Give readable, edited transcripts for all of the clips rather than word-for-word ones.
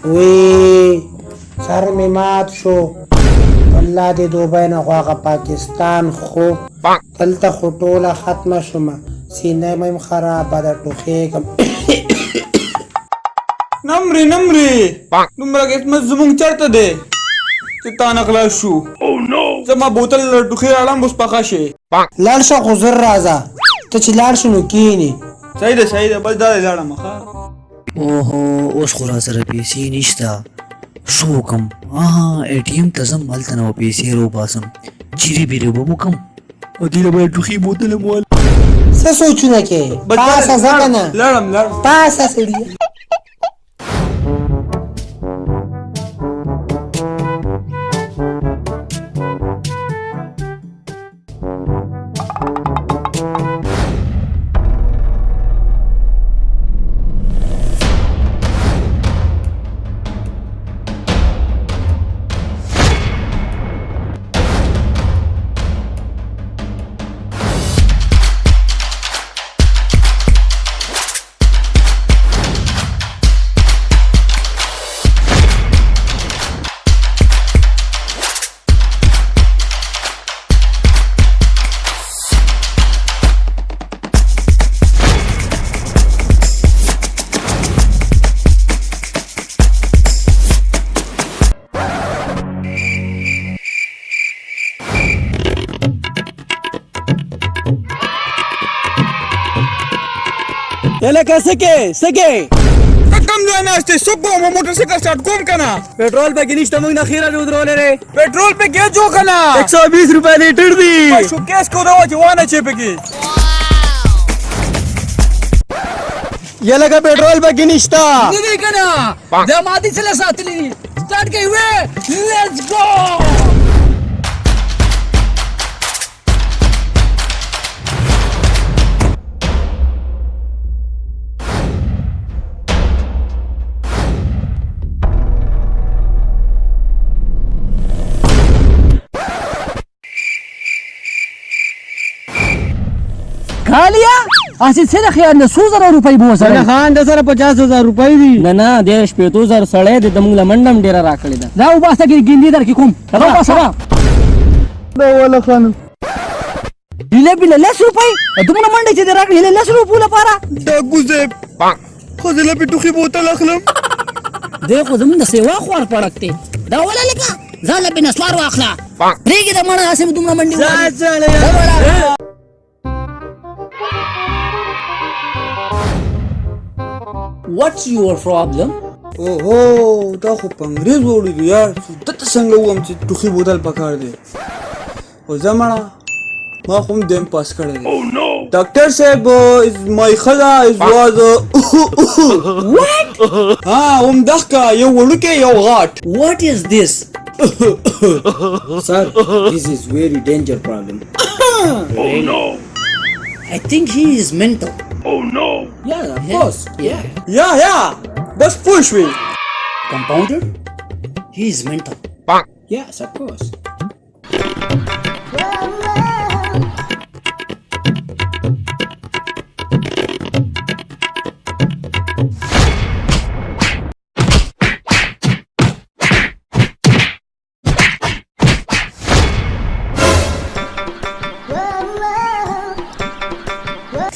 وی سر می مات شو الله دې دوبۍ نه غواړه پاکستان خو دلته خو ټوله ختمه شومه سینه مې خرابه ده ټوخېږم نمرې دومره قسمت زمونږ چېرته دی چې تا نه خلاص شو زما بوتل ټوخي راړم اوس پخه شي لاړ شه خو زر راځه ته چې لاړ شو نو کښېنې صحیح ده بس دا دی لاړم ښه اوهو اوس خو راسره پیسې نشته شو وکم ATM ته ځم هلته نه به پیسې روباسم چیرې بیرې به وکم او دې له باید ټوخي بوتله مو څه سوچونه کې پاسه ځه که نه لاړم پاسه سړي याला सके کم ځای ناست دی څوک به مو موټرسایکل سټارټ کوم که نه पेट्रोल पे गिनिश तमंग ना खीरा उधरोले रे पेट्रोल पे کې جو که نه 120 रुपए लीटर दी شو کیس کو دا چې وانه چې پکې ये लगा पेट्रोल पे गिनिश था नहीं करना जमाती चला साथली स्टार्ट के हुए लेट्स गो खा लिया असी से खैर ने 100,000 रुपए बो सर खान दे सर 50,000 रुपए दी ना ना देश पे 2000 सळे दे दमंगला मंडम डेरा राखले दा जाऊ बासा की गिंदी दर की कुम चलो बासा दो वाला खान दिले बिले 100 रुपए दमंगला मंडे चे राखले 100 रुपए पारा ډاکو خزله په ټوخي بوتل اخلم देखो زمون د سیوا خوار پړکته دا ولا لکه زاله بنا سوار واخلا ریګه د مړه اسیم دمړه منډي What's your problem? اوهو دا خو په انګریز وړي دي یار دته څنګه وم چې ټوخي بوتل پکار دی او زمړه ما خو دیم پاس کړی دی ډاکټر صاحب از مای خلا از واز What? ها دغه یو وړوکی یو غاټ What is this? Sir, this is very danger problem. I think he is mental. Yeah, of course. یا بس پوه شوې Compounded? He is mental. Yes, of course.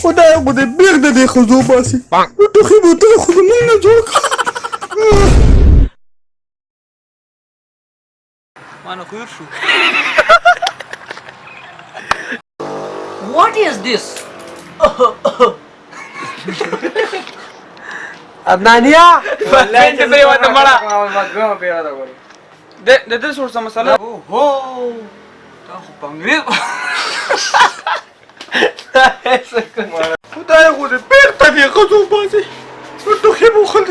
خدای خو دې بیغ د دې ښځو باسي ټوخي بوتل خو زموږ نه جوړ کړه مانه خیر شو What is this? अदनानिया والله چې زه وته مړه د دې څه څه مسله اوهو دا خو په انګریز خدای خو دې بیرته دې ښځو باسي ټوخي مو خلک